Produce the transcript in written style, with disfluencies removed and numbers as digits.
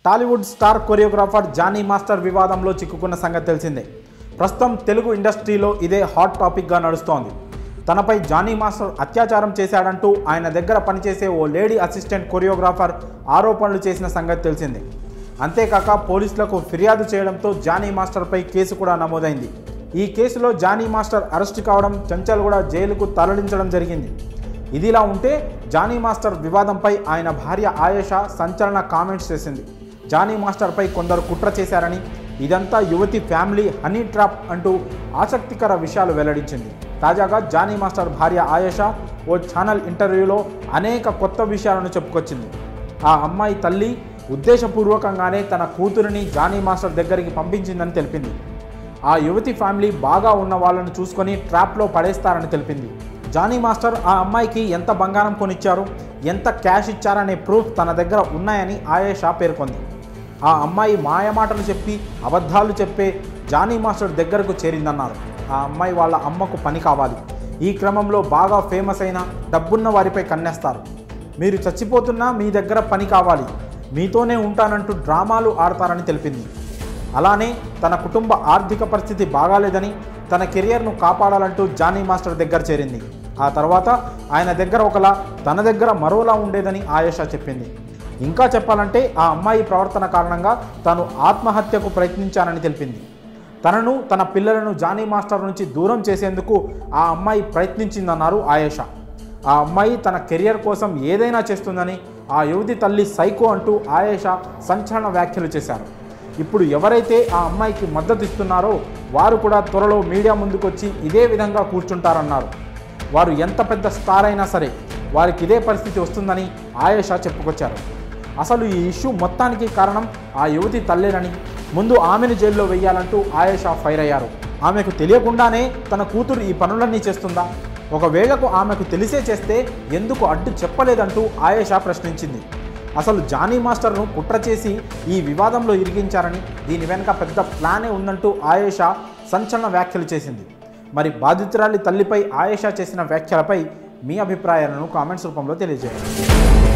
Tollywood star choreographer Jani master వివాదంలో చిక్కుకున్న సంగతి తెలిసిందే. ప్రస్తుతం తెలుగు ఇండస్ట్రీలో ఇదే హాట్ టాపిక్గా నడుస్తోంది. తనపై జానీ మాస్టర్ అత్యాచారం చేశాడంటూ ఆయన దగ్గర పనిచేసే ఓ లేడీ అసిస్టెంట్ కొరియోగ్రాఫర్ ఆరోపణలు చేసిన సంగతి తెలిసిందే. అంతేకాక పోలీసులకు ఫిర్యాదు చేయడంతో జానీ మాస్టర్పై కేసు కూడా నమోదైంది. ఈ కేసులో జానీ మాస్టర్ అరెస్టు కావడం, చెంచల్గూడ జైలుకు తరలించడం జరిగింది. ఇదిలా ఉంటే జానీ మాస్టర్ వివాదంపై ఆయన భార్య ఆయేషా సంచలన కామెంట్స్ చేసింది. జానీ మాస్టర్పై కొందరు కుట్ర చేశారని, ఇదంతా యువతి ఫ్యామిలీ హనీ ట్రాప్ అంటూ ఆసక్తికర విషయాలు వెల్లడించింది. తాజాగా జానీ మాస్టర్ భార్య ఆయేషా ఓ ఛానల్ ఇంటర్వ్యూలో అనేక కొత్త విషయాలను చెప్పుకొచ్చింది. ఆ అమ్మాయి తల్లి ఉద్దేశపూర్వకంగానే తన కూతురిని జానీ మాస్టర్ దగ్గరికి పంపించిందని తెలిపింది. ఆ యువతి ఫ్యామిలీ బాగా ఉన్న వాళ్ళను చూసుకొని ట్రాప్లో పడేస్తారని తెలిపింది. జానీ మాస్టర్ ఆ అమ్మాయికి ఎంత బంగారం కొనిచ్చారు, ఎంత క్యాష్ ఇచ్చారనే ప్రూఫ్ తన దగ్గర ఉన్నాయని ఆయేషా పేర్కొంది. ఆ అమ్మాయి మాయమాటలు చెప్పి అబద్ధాలు చెప్పే జానీ మాస్టర్ దగ్గరకు చేరిందన్నారు. ఆ అమ్మాయి వాళ్ళ అమ్మకు పని కావాలి. ఈ క్రమంలో బాగా ఫేమస్ అయిన డబ్బున్న వారిపై కన్నేస్తారు. మీరు చచ్చిపోతున్నా మీ దగ్గర పని కావాలి, మీతోనే ఉంటానంటూ డ్రామాలు ఆడతారని తెలిపింది. అలానే తన కుటుంబ ఆర్థిక పరిస్థితి బాగాలేదని, తన కెరియర్ను కాపాడాలంటూ జానీ మాస్టర్ దగ్గర చేరింది. ఆ తర్వాత ఆయన దగ్గర ఒకలా, తన దగ్గర మరోలా ఉండేదని ఆయేషా చెప్పింది. ఇంకా చెప్పాలంటే ఆ అమ్మాయి ప్రవర్తన కారణంగా తాను ఆత్మహత్యకు ప్రయత్నించానని తెలిపింది. తనను, తన పిల్లలను జానీ మాస్టర్ నుంచి దూరం చేసేందుకు ఆ అమ్మాయి ప్రయత్నించిందన్నారు ఆయేషా. ఆ అమ్మాయి తన కెరియర్ కోసం ఏదైనా చేస్తుందని, ఆ యువతి తల్లి సైకో అంటూ ఆయేషా సంచలన వ్యాఖ్యలు చేశారు. ఇప్పుడు ఎవరైతే ఆ అమ్మాయికి మద్దతు ఇస్తున్నారో వారు కూడా త్వరలో మీడియా ముందుకొచ్చి ఇదే విధంగా కూర్చుంటారన్నారు. వారు ఎంత పెద్ద స్టార్ అయినా సరే వారికి ఇదే పరిస్థితి వస్తుందని ఆయేషా చెప్పుకొచ్చారు. అసలు ఈ ఇష్యూ మొత్తానికి కారణం ఆ యువతి తల్లేనని, ముందు ఆమెను జైల్లో వెయ్యాలంటూ ఆయేషా ఫైర్ అయ్యారు. ఆమెకు తెలియకుండానే తన కూతురు ఈ పనులన్నీ చేస్తుందా? ఒకవేళకు ఆమెకు తెలిసే చేస్తే ఎందుకు అడ్డు చెప్పలేదంటూ ఆయేషా ప్రశ్నించింది. అసలు జానీ మాస్టర్ను కుట్ర చేసి ఈ వివాదంలో ఇరిగించారని, దీని వెనుక పెద్ద ప్లానే ఉందంటూ ఆయేషా సంచలన వ్యాఖ్యలు చేసింది. మరి బాధితురాలి తల్లిపై ఆయేషా చేసిన వ్యాఖ్యలపై మీ అభిప్రాయాలను కామెంట్స్ రూపంలో తెలియజేయండి.